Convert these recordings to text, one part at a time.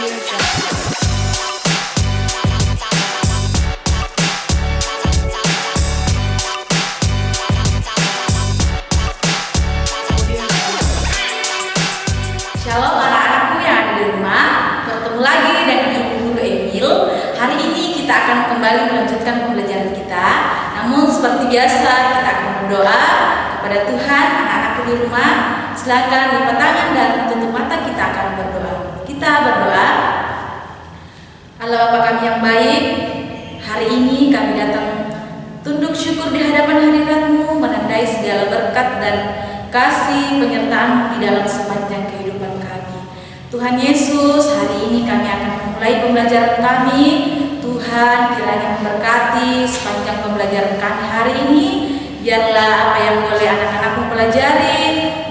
Shalom anak-anakku yang ada di rumah, bertemu lagi dengan Ibu Guru Emil. Hari ini kita akan kembali melanjutkan pembelajaran kita. Namun seperti biasa kita akan berdoa kepada Tuhan. Anak-anakku di rumah, silakan lipat tangan dan tutup mata, kita akan berdoa. Kita berdoa. Allah Bapa kami yang baik, hari ini kami datang tunduk syukur di hadapan hadirat-Mu, menandai segala berkat dan kasih penyertaan di dalam sepanjang kehidupan kami. Tuhan Yesus, hari ini kami akan memulai pembelajaran kami. Tuhan kiranya memberkati sepanjang pembelajaran kami hari ini. Biarlah apa yang boleh anak-anakmu pelajari,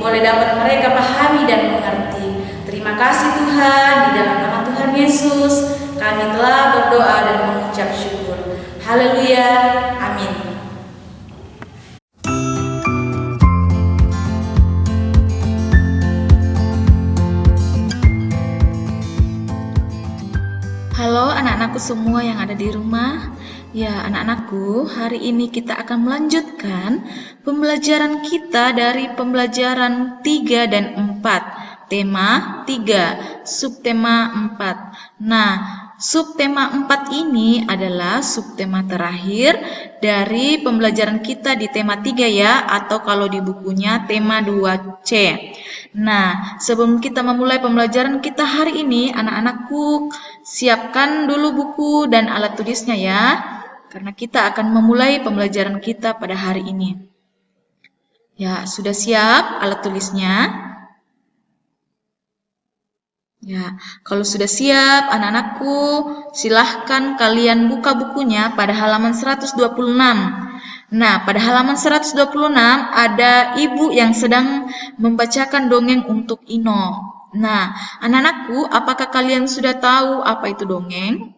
boleh dapat mereka pahami dan mengerti. Terima kasih Tuhan, di dalam nama Tuhan Yesus kami telah berdoa dan mengucap syukur. Haleluya, amin. Halo anak-anakku semua yang ada di rumah. Ya anak-anakku, hari ini kita akan melanjutkan pembelajaran kita dari pembelajaran 3 dan 4. Tema 3, subtema 4. Nah, subtema 4 ini adalah subtema terakhir dari pembelajaran kita di tema 3 ya, atau kalau di bukunya tema 2C. Nah, sebelum kita memulai pembelajaran kita hari ini, anak-anakku siapkan dulu buku dan alat tulisnya ya, karena kita akan memulai pembelajaran kita pada hari ini. Ya, sudah siap alat tulisnya? Ya, kalau sudah siap anak-anakku, silahkan kalian buka bukunya pada halaman 126. Nah, pada halaman 126 ada ibu yang sedang membacakan dongeng untuk Ino. Nah, anak-anakku, apakah kalian sudah tahu apa itu dongeng?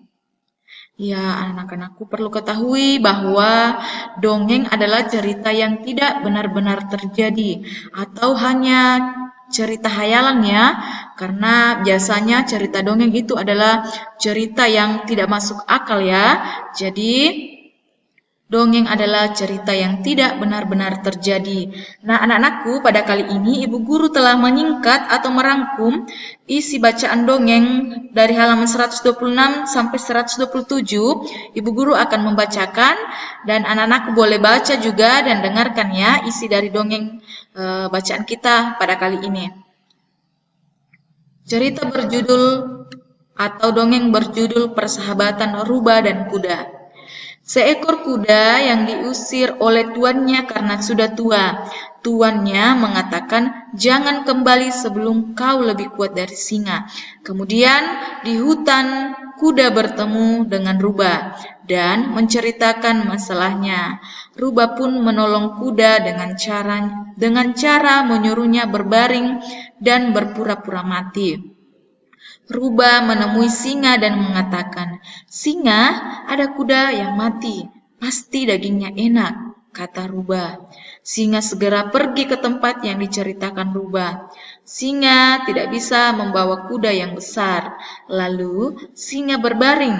Ya, anak-anakku perlu ketahui bahwa dongeng adalah cerita yang tidak benar-benar terjadi atau hanya cerita hayalan ya, karena biasanya cerita dongeng itu adalah cerita yang tidak masuk akal ya. Jadi dongeng adalah cerita yang tidak benar-benar terjadi. Nah, anak-anakku, pada kali ini Ibu Guru telah menyingkat atau merangkum isi bacaan dongeng dari halaman 126 sampai 127. Ibu Guru akan membacakan dan anak-anakku boleh baca juga dan dengarkan ya isi dari dongeng bacaan kita pada kali ini. Cerita berjudul atau dongeng berjudul Persahabatan Rubah dan Kuda. Seekor kuda yang diusir oleh tuannya karena sudah tua. Tuannya mengatakan, "Jangan kembali sebelum kau lebih kuat dari singa." Kemudian di hutan kuda bertemu dengan Rubah dan menceritakan masalahnya. Rubah pun menolong kuda dengan cara menyuruhnya berbaring dan berpura-pura mati. Rubah menemui singa dan mengatakan, "Singa, ada kuda yang mati, pasti dagingnya enak," kata Rubah. Singa segera pergi ke tempat yang diceritakan Rubah. Singa tidak bisa membawa kuda yang besar. Lalu singa berbaring.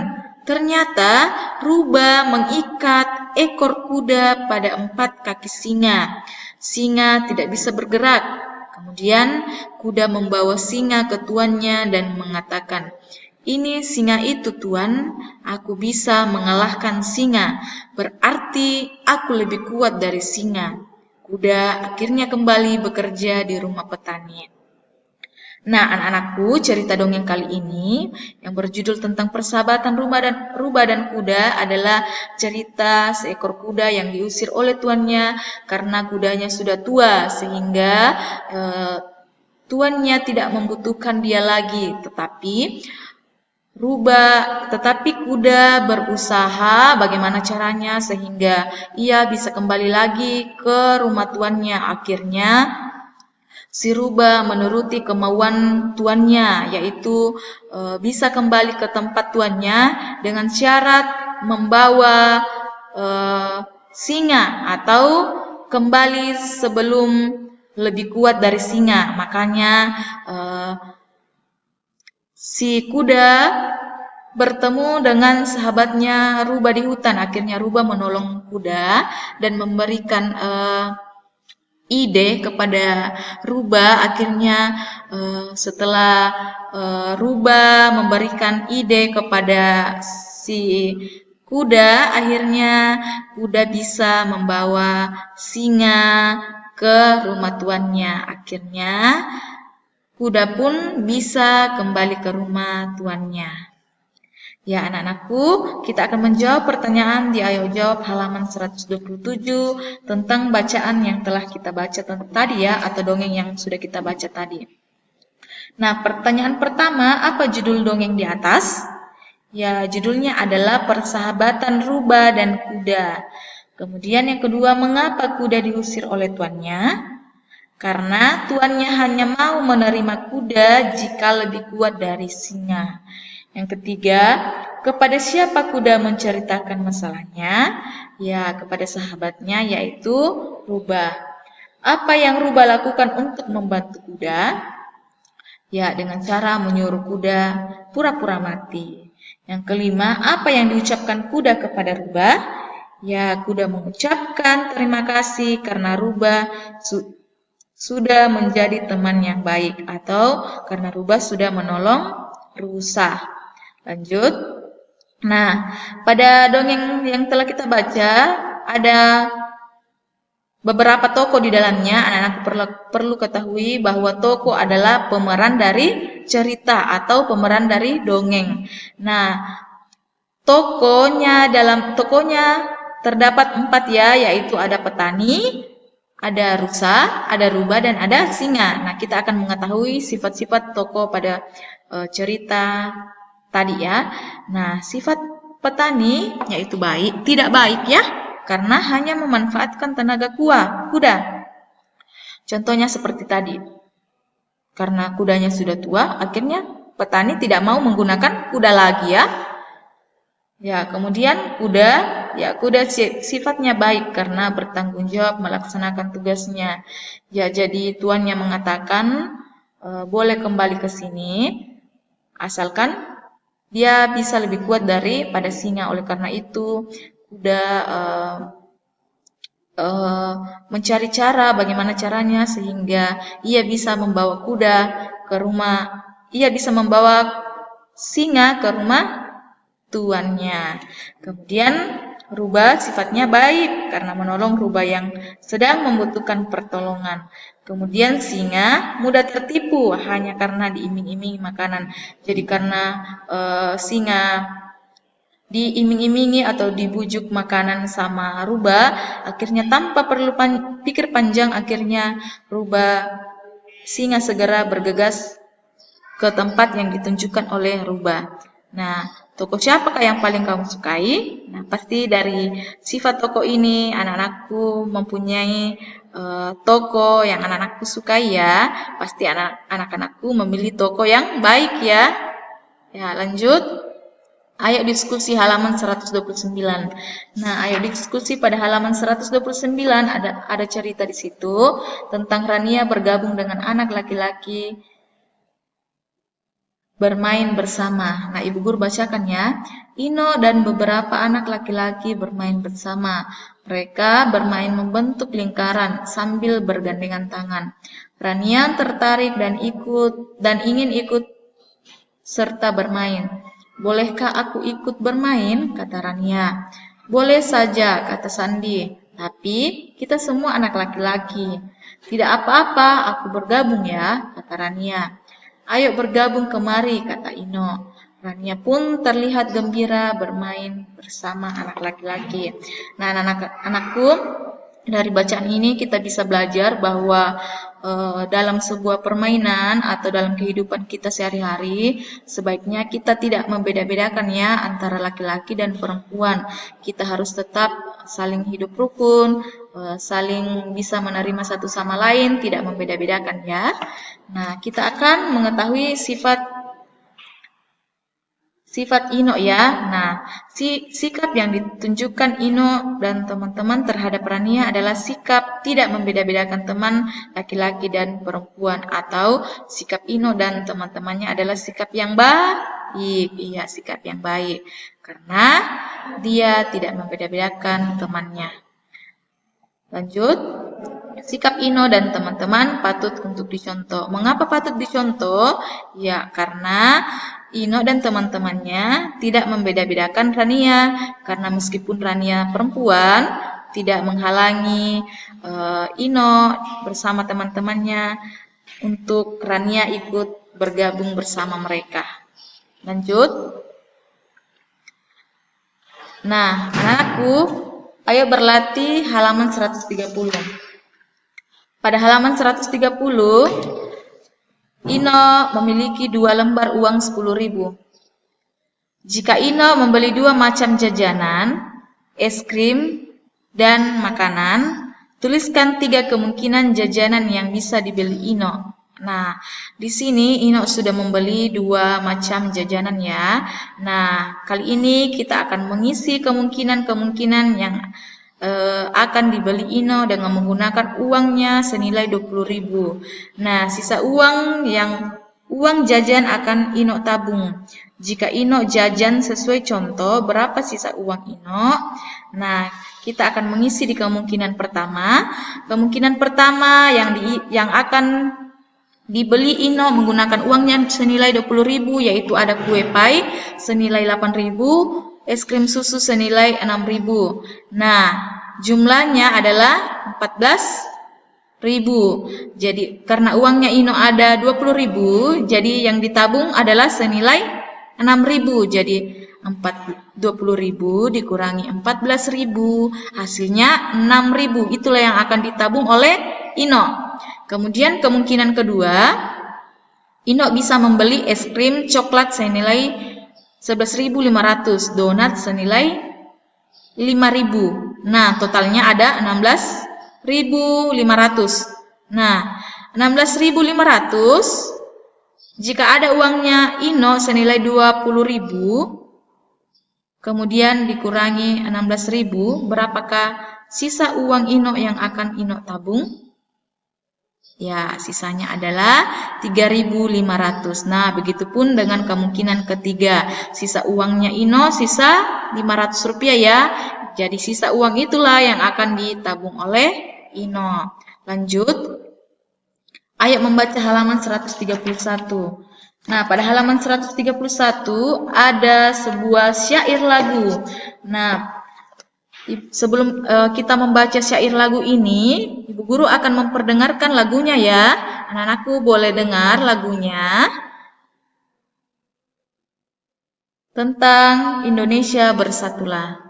Ternyata Rubah mengikat ekor kuda pada 4 kaki singa. Singa tidak bisa bergerak. Kemudian kuda membawa singa ke tuannya dan mengatakan, "Ini singa itu tuan, aku bisa mengalahkan singa, berarti aku lebih kuat dari singa." Kuda akhirnya kembali bekerja di rumah petani. Nah, anak-anakku, cerita dongeng kali ini yang berjudul tentang persahabatan rubah dan kuda adalah cerita seekor kuda yang diusir oleh tuannya karena kudanya sudah tua sehingga tuannya tidak membutuhkan dia lagi. Tetapi kuda berusaha bagaimana caranya sehingga ia bisa kembali lagi ke rumah tuannya. Akhirnya si Rubah menuruti kemauan tuannya, yaitu bisa kembali ke tempat tuannya dengan syarat membawa singa atau kembali sebelum lebih kuat dari singa. Makanya si kuda bertemu dengan sahabatnya rubah di hutan. Akhirnya rubah menolong kuda dan memberikan ide kepada rubah. Akhirnya setelah rubah memberikan ide kepada si kuda, akhirnya kuda bisa membawa singa ke rumah tuannya. Akhirnya kuda pun bisa kembali ke rumah tuannya. Ya, anak-anakku, kita akan menjawab pertanyaan di Ayo Jawab halaman 127 tentang bacaan yang telah kita baca tadi ya, atau dongeng yang sudah kita baca tadi. Nah, pertanyaan pertama, apa judul dongeng di atas? Ya, judulnya adalah Persahabatan Rubah dan Kuda. Kemudian yang kedua, mengapa kuda diusir oleh tuannya? Karena tuannya hanya mau menerima kuda jika lebih kuat dari singa. Yang ketiga, kepada siapa kuda menceritakan masalahnya? Ya, kepada sahabatnya yaitu Rubah. Apa yang Rubah lakukan untuk membantu kuda? Ya, dengan cara menyuruh kuda pura-pura mati. Yang kelima, apa yang diucapkan kuda kepada Rubah? Ya, kuda mengucapkan terima kasih karena Rubah sudah menjadi teman yang baik, atau karena Rubah sudah menolong rusa. Lanjut. Nah, pada dongeng yang telah kita baca ada beberapa tokoh di dalamnya. Anak-anak perlu ketahui bahwa tokoh adalah pemeran dari cerita atau pemeran dari dongeng. Nah, tokohnya terdapat 4 ya, yaitu ada petani, ada rusa, ada rubah, dan ada singa. Nah, kita akan mengetahui sifat-sifat tokoh pada cerita tadi ya. Nah, sifat petani yaitu tidak baik ya, karena hanya memanfaatkan tenaga kuda. Contohnya seperti tadi. Karena kudanya sudah tua, akhirnya petani tidak mau menggunakan kuda lagi ya. Ya, kemudian kuda sifatnya baik karena bertanggung jawab melaksanakan tugasnya. Ya, jadi tuannya mengatakan boleh kembali ke sini asalkan dia bisa lebih kuat daripada singa. Oleh karena itu, kuda mencari cara bagaimana caranya sehingga ia bisa membawa singa ke rumah tuannya. Kemudian rubah sifatnya baik karena menolong rubah yang sedang membutuhkan pertolongan. Kemudian singa mudah tertipu hanya karena diiming-imingi makanan. Jadi karena singa diiming-imingi atau dibujuk makanan sama rubah, akhirnya tanpa perlu pikir panjang, akhirnya singa segera bergegas ke tempat yang ditunjukkan oleh rubah. Nah, tokoh siapakah yang paling kamu sukai? Nah, pasti dari sifat tokoh ini anak-anakku mempunyai tokoh yang anak-anakku sukai ya. Pasti anak-anakku memilih tokoh yang baik ya. Ya, lanjut. Ayo diskusi halaman 129. Nah, ayo diskusi pada halaman 129 ada cerita di situ tentang Rania bergabung dengan anak laki-laki bermain bersama. Nah, Ibu Guru bacakan ya. Ino dan beberapa anak laki-laki bermain bersama. Mereka bermain membentuk lingkaran sambil bergandengan tangan. Rania tertarik dan ingin ikut serta bermain. Bolehkah aku ikut bermain? Kata Rania. Boleh saja, kata Sandi. Tapi kita semua anak laki-laki. Tidak apa-apa, aku bergabung ya, kata Rania. Ayo bergabung kemari, kata Ino. Rania pun terlihat gembira bermain bersama anak laki-laki. Nah, anak-anakku, dari bacaan ini kita bisa belajar bahwa dalam sebuah permainan atau dalam kehidupan kita sehari-hari, sebaiknya kita tidak membeda-bedakan ya antara laki-laki dan perempuan. Kita harus tetap saling hidup rukun, saling bisa menerima satu sama lain, tidak membeda-bedakan ya. Nah, kita akan mengetahui sifat Ino ya. Nah, sikap yang ditunjukkan Ino dan teman-teman terhadap Rania adalah sikap tidak membeda-bedakan teman laki-laki dan perempuan, atau sikap Ino dan teman-temannya adalah sikap yang baik. Iya, sikap yang baik. Karena dia tidak membeda-bedakan temannya. Lanjut. Sikap Ino dan teman-teman patut untuk dicontoh. Mengapa patut dicontoh? Ya, karena Ino dan teman-temannya tidak membeda-bedakan Rania. Karena meskipun Rania perempuan, tidak menghalangi Ino bersama teman-temannya untuk Rania ikut bergabung bersama mereka. Lanjut. Nah, anakku, ayo berlatih halaman 130. Pada halaman 130, Ino memiliki 2 lembar uang 10.000. Jika Ino membeli 2 macam jajanan, es krim, dan makanan, tuliskan 3 kemungkinan jajanan yang bisa dibeli Ino. Nah, di sini Ino sudah membeli 2 macam jajanan ya. Nah, kali ini kita akan mengisi kemungkinan-kemungkinan yang akan dibeli Ino dengan menggunakan uangnya senilai 20.000. Nah, sisa uang jajan akan Ino tabung. Jika Ino jajan sesuai contoh, berapa sisa uang Ino? Nah, kita akan mengisi di kemungkinan pertama. Kemungkinan pertama yang akan dibeli Ino menggunakan uangnya senilai 20.000, yaitu ada kue pai senilai 8.000, es krim susu senilai 6.000. Nah, jumlahnya adalah 14.000. Jadi, karena uangnya Ino ada 20.000, jadi yang ditabung adalah senilai 6.000. Jadi, 20.000 dikurangi 14.000, hasilnya 6.000. Itulah yang akan ditabung oleh Ino. Kemudian kemungkinan kedua, Ino bisa membeli es krim coklat senilai 11.500, donat senilai 5.000. Nah, totalnya ada 16.500. Nah, 16.500 jika ada uangnya Ino senilai 20.000, kemudian dikurangi 16.000, berapakah sisa uang Ino yang akan Ino tabung? Ya, sisanya adalah 3.500. Nah, begitupun dengan kemungkinan ketiga. Sisa uangnya Ino, sisa 500 rupiah ya. Jadi, sisa uang itulah yang akan ditabung oleh Ino. Lanjut. Ayo membaca halaman 131. Nah, pada halaman 131 ada sebuah syair lagu. Nah, sebelum kita membaca syair lagu ini, Ibu Guru akan memperdengarkan lagunya ya. Anak-anakku boleh dengar lagunya tentang Indonesia Bersatulah.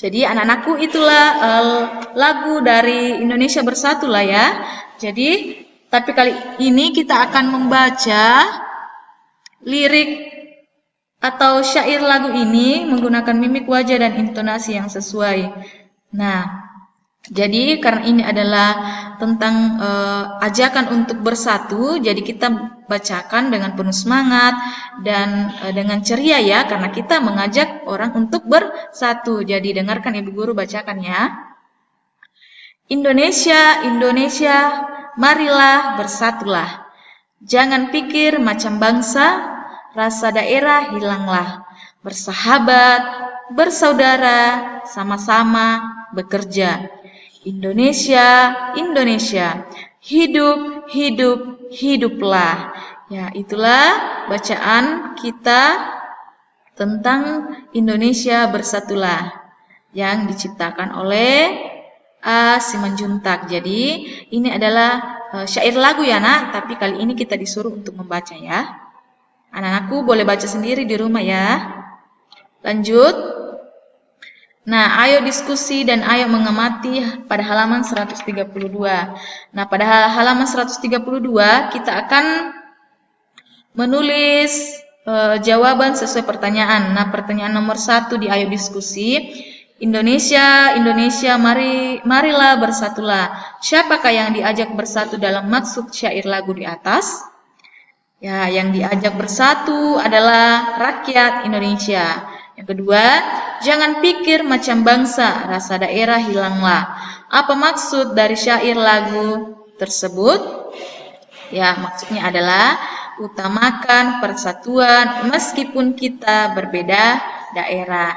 Jadi anak-anakku itulah lagu dari Indonesia Bersatu lah ya. Jadi tapi kali ini kita akan membaca lirik atau syair lagu ini menggunakan mimik wajah dan intonasi yang sesuai. Nah, jadi karena ini adalah tentang ajakan untuk bersatu, jadi kita bacakan dengan penuh semangat dan dengan ceria ya, karena kita mengajak orang untuk bersatu. Jadi dengarkan Ibu Guru bacakan ya. Indonesia, Indonesia, marilah bersatulah. Jangan pikir macam bangsa, rasa daerah hilanglah. Bersahabat, bersaudara, sama-sama bekerja. Indonesia, Indonesia, hidup, hidup, hiduplah. Ya, itulah bacaan kita tentang Indonesia Bersatulah yang diciptakan oleh A. Simanjuntak. Jadi ini adalah syair lagu ya nak, tapi kali ini kita disuruh untuk membaca ya. Anak-anakku boleh baca sendiri di rumah ya. Lanjut. Nah, ayo diskusi dan ayo mengamati pada halaman 132. Nah, pada halaman 132 kita akan menulis jawaban sesuai pertanyaan. Nah, pertanyaan nomor 1 di ayo diskusi. Indonesia, Indonesia, marilah bersatulah. Siapakah yang diajak bersatu dalam maksud syair lagu di atas? Ya, yang diajak bersatu adalah rakyat Indonesia. Yang kedua, jangan pikir macam bangsa, rasa daerah hilanglah. Apa maksud dari syair lagu tersebut? Ya, maksudnya adalah utamakan persatuan meskipun kita berbeda daerah.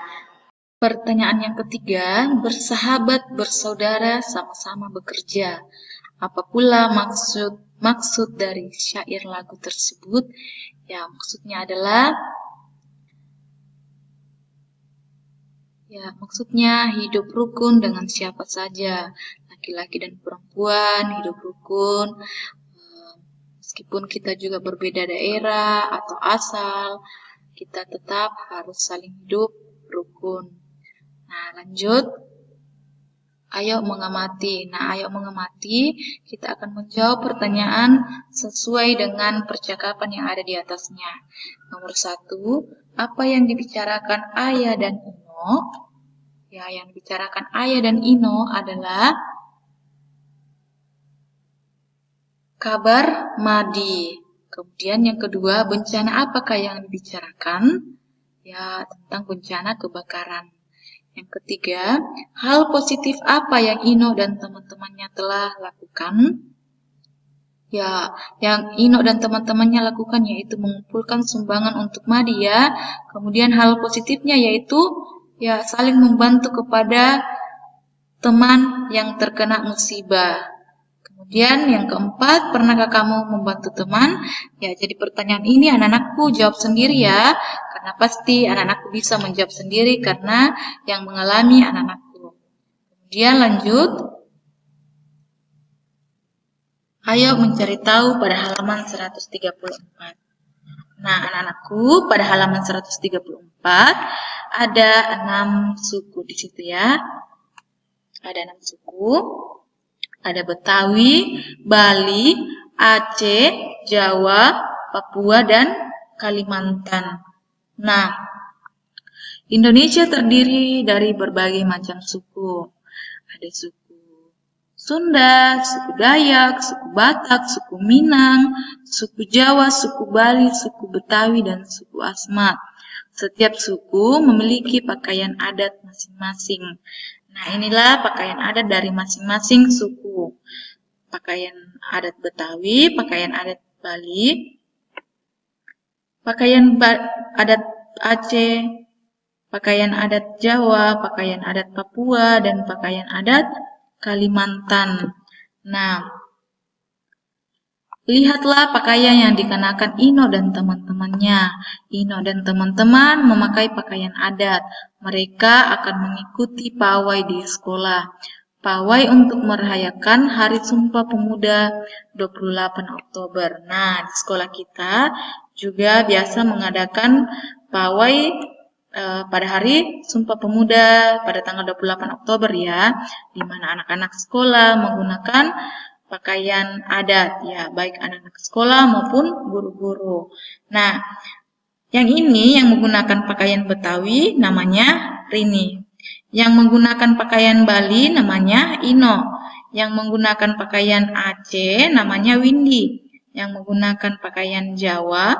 Pertanyaan yang ketiga, bersahabat, bersaudara, sama-sama bekerja. Apa pula maksud dari syair lagu tersebut? Ya, maksudnya adalah hidup rukun dengan siapa saja, laki-laki dan perempuan hidup rukun, meskipun kita juga berbeda daerah atau asal, kita tetap harus saling hidup rukun. Nah, lanjut. Ayo mengamati. Nah, ayo mengamati, kita akan menjawab pertanyaan sesuai dengan percakapan yang ada di atasnya. Nomor 1, apa yang dibicarakan Ayah dan Ino? Ya, yang dibicarakan Ayah dan Ino adalah kabar Madi. Kemudian yang kedua, bencana apakah yang dibicarakan? Ya, tentang bencana kebakaran. Yang ketiga, hal positif apa yang Ino dan teman-temannya telah lakukan? Ya, yang Ino dan teman-temannya lakukan yaitu mengumpulkan sumbangan untuk Madi ya. Kemudian hal positifnya yaitu ya saling membantu kepada teman yang terkena musibah. Kemudian yang keempat, pernahkah kamu membantu teman? Ya, jadi pertanyaan ini anak-anakku jawab sendiri ya. Karena pasti anak-anakku bisa menjawab sendiri karena yang mengalami anak-anakku. Kemudian lanjut. Ayo mencari tahu pada halaman 134. Nah, anak-anakku pada halaman 134 ada 6 suku di situ ya. Ada 6 suku. Ada Betawi, Bali, Aceh, Jawa, Papua, dan Kalimantan. Nah, Indonesia terdiri dari berbagai macam suku. Ada suku Sunda, suku Dayak, suku Batak, suku Minang, suku Jawa, suku Bali, suku Betawi, dan suku Asmat. Setiap suku memiliki pakaian adat masing-masing. Nah, inilah pakaian adat dari masing-masing suku. Pakaian adat Betawi, pakaian adat Bali, pakaian adat Aceh, pakaian adat Jawa, pakaian adat Papua, dan pakaian adat Kalimantan. Nah, lihatlah pakaian yang dikenakan Ino dan teman-temannya. Ino dan teman-teman memakai pakaian adat. Mereka akan mengikuti pawai di sekolah. Pawai untuk merayakan Hari Sumpah Pemuda 28 Oktober. Nah, di sekolah kita juga biasa mengadakan pawai pada Hari Sumpah Pemuda pada tanggal 28 Oktober ya, di mana anak-anak sekolah menggunakan pakaian adat ya, baik anak-anak sekolah maupun guru-guru. Nah, yang ini yang menggunakan pakaian Betawi namanya Rini. Yang menggunakan pakaian Bali namanya Ino. Yang menggunakan pakaian Aceh namanya Windy. Yang menggunakan pakaian Jawa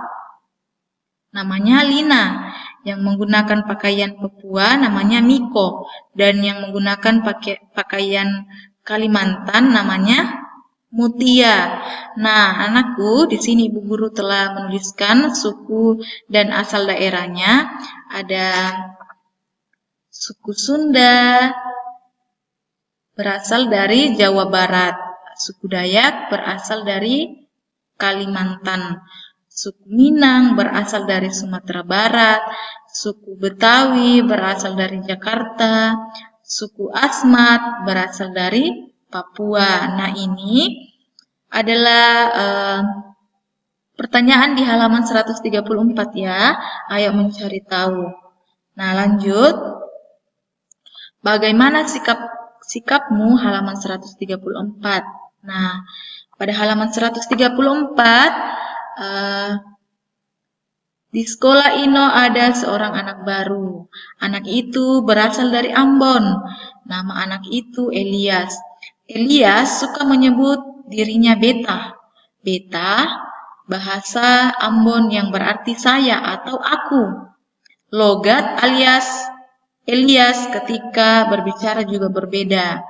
namanya Lina. Yang menggunakan pakaian Papua namanya Miko. Dan yang menggunakan pakaian Kalimantan namanya Mutia. Nah, anakku, di sini Ibu Guru telah menuliskan suku dan asal daerahnya. Ada suku Sunda berasal dari Jawa Barat. Suku Dayak berasal dari Kalimantan. Suku Minang berasal dari Sumatera Barat. Suku Betawi berasal dari Jakarta. Suku Asmat berasal dari Papua. Nah, ini adalah pertanyaan di halaman 134 ya. Ayo mencari tahu. Nah, lanjut. Bagaimana sikapmu halaman 134? Nah, pada halaman 134 di sekolah Ino ada seorang anak baru. Anak itu berasal dari Ambon. Nama anak itu Elias. Elias suka menyebut dirinya Beta. Beta, bahasa Ambon yang berarti saya atau aku. Logat alias Elias ketika berbicara juga berbeda.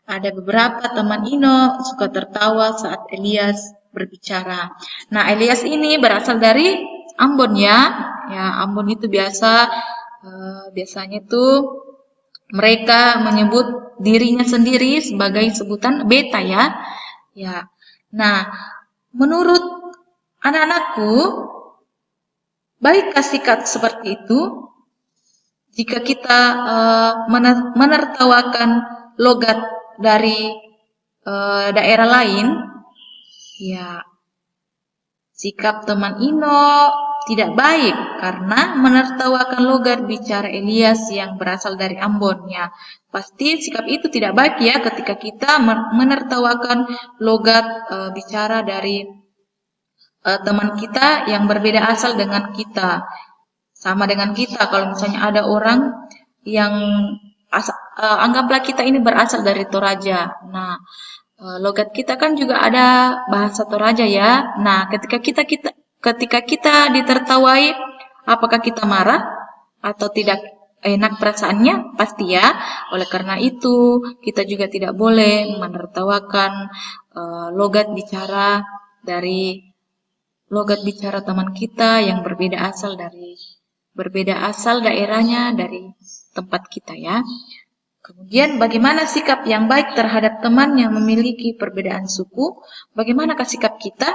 Ada beberapa teman Ino suka tertawa saat Elias berbicara. Nah, Elias ini berasal dari Ambon ya. Ya, Ambon itu biasanya tuh mereka menyebut dirinya sendiri sebagai sebutan beta ya. Ya. Nah, menurut anak-anakku, baikkah sikap seperti itu? Jika kita menertawakan logat dari daerah lain, ya sikap teman Ino tidak baik karena menertawakan logat bicara Elias yang berasal dari Ambon. Ya, pasti sikap itu tidak baik ya ketika kita menertawakan logat bicara dari teman kita yang berbeda asal dengan kita. Sama dengan kita, kalau misalnya ada orang yang anggaplah kita ini berasal dari Toraja. Nah, logat kita kan juga ada bahasa Toraja ya. Nah, ketika kita ditertawai, apakah kita marah atau tidak enak perasaannya? Pasti ya. Oleh karena itu, kita juga tidak boleh menertawakan logat bicara teman kita yang berbeda asal daerahnya dari tempat kita ya. Kemudian bagaimana sikap yang baik terhadap teman yang memiliki perbedaan suku? Bagaimanakah sikap kita?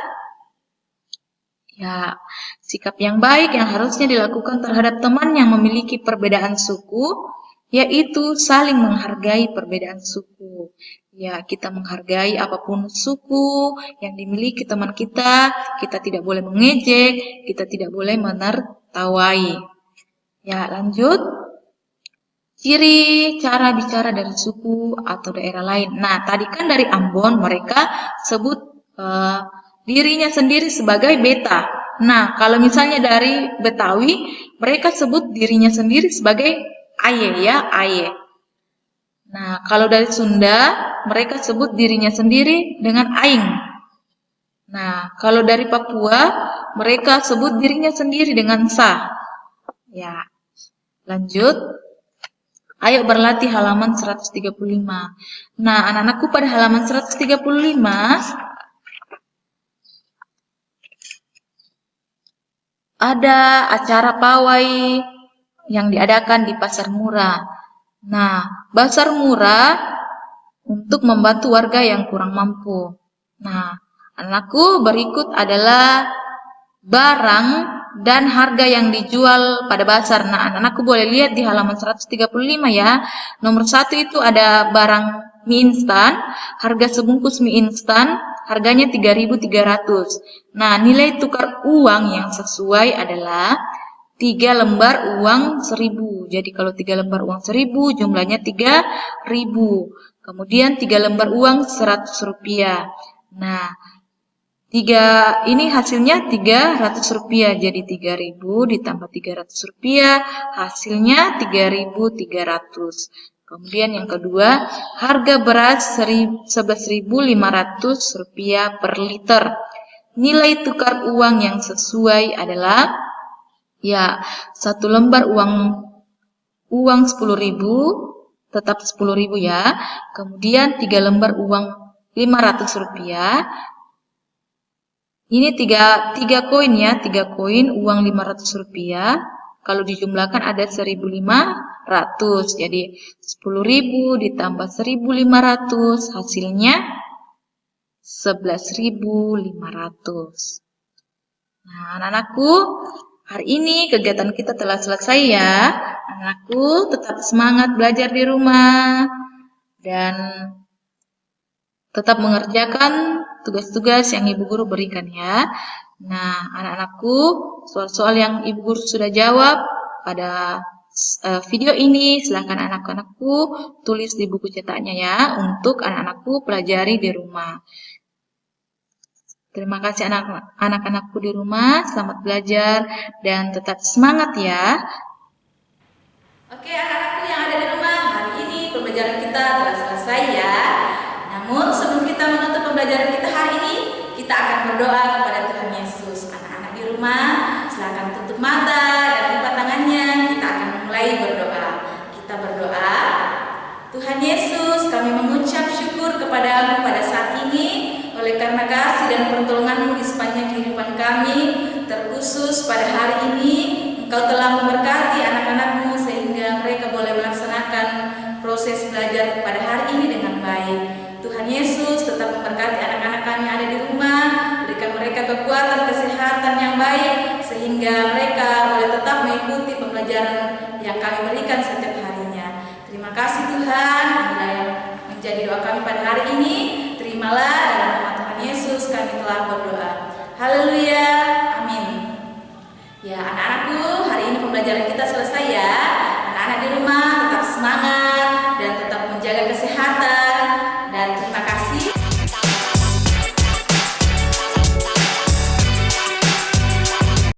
Ya, sikap yang baik yang harusnya dilakukan terhadap teman yang memiliki perbedaan suku, yaitu saling menghargai perbedaan suku. Ya, kita menghargai apapun suku yang dimiliki teman kita tidak boleh mengejek, kita tidak boleh menertawai. Ya, lanjut. Ciri cara bicara dari suku atau daerah lain. Nah, tadi kan dari Ambon mereka sebut dirinya sendiri sebagai beta. Nah, kalau misalnya dari Betawi, mereka sebut dirinya sendiri sebagai aye ya, aye. Nah, kalau dari Sunda, mereka sebut dirinya sendiri dengan aing. Nah, kalau dari Papua, mereka sebut dirinya sendiri dengan sa. Ya, lanjut. Ayo berlatih halaman 135. Nah, anak-anakku pada halaman 135 ada acara pawai yang diadakan di Pasar Murah. Nah, Pasar Murah untuk membantu warga yang kurang mampu. Nah, anakku berikut adalah barang dan harga yang dijual pada pasar. Nah, anak-anakku boleh lihat di halaman 135 ya. Nomor 1 itu ada barang mie instan, harga sebungkus mie instan, harganya 3.300. Nah, nilai tukar uang yang sesuai adalah 3 lembar uang 1.000. Jadi kalau 3 lembar uang 1.000 jumlahnya 3.000. Kemudian 3 lembar uang 100 rupiah. Nah, ini hasilnya 300 rupiah, jadi 3.000 ditambah 300 rupiah, hasilnya 3.300. Kemudian yang kedua, harga beras 11.500 rupiah per liter. Nilai tukar uang yang sesuai adalah, ya, 1 lembar uang 10.000 tetap 10.000 ya. Kemudian 3 lembar uang Rp500. Ini 3 koin ya, 3 koin uang Rp500. Kalau dijumlahkan ada 1.500. Jadi 10.000 ditambah 1.500 hasilnya 11.500. Nah, anak-anakku, hari ini kegiatan kita telah selesai ya. Anakku tetap semangat belajar di rumah dan tetap mengerjakan tugas-tugas yang Ibu Guru berikan ya. Nah, anak-anakku, soal-soal yang Ibu Guru sudah jawab pada video ini, silahkan anak-anakku tulis di buku cetaknya ya, untuk anak-anakku pelajari di rumah. Terima kasih anak-anakku di rumah, selamat belajar dan tetap semangat ya. Oke anak-anakku yang ada di rumah, hari ini pembelajaran kita telah selesai ya. Namun sebelum kita menutup pembelajaran kita hari ini, kita akan berdoa kepada Tuhan Yesus. Anak-anak di rumah, silakan tutup mata dan lipat tangannya. Kita akan mulai berdoa. Kita berdoa. Tuhan Yesus, kami mengucap syukur kepadamu pada saat ini oleh karena kasih dan pertolongan-Mu di sepanjang kehidupan kami, terkhusus pada hari ini Engkau telah memberkati anak-anak-Mu sehingga mereka boleh melaksanakan proses belajar pada hari ini dengan baik. Tuhan Yesus tetap memberkati anak-anak kami yang ada di rumah, berikan mereka kekuatan kesehatan yang baik sehingga mereka boleh tetap mengikuti pembelajaran yang kami berikan setiap harinya. Terima kasih Tuhan, inilah yang menjadi doa kami pada hari ini. Terimalah dalam nama Tuhan Yesus kami telah berdoa. Haleluya, amin. Ya anak-anakku, hari ini pembelajaran kita selesai ya. Anak-anak di rumah tetap semangat dan tetap menjaga kesehatan.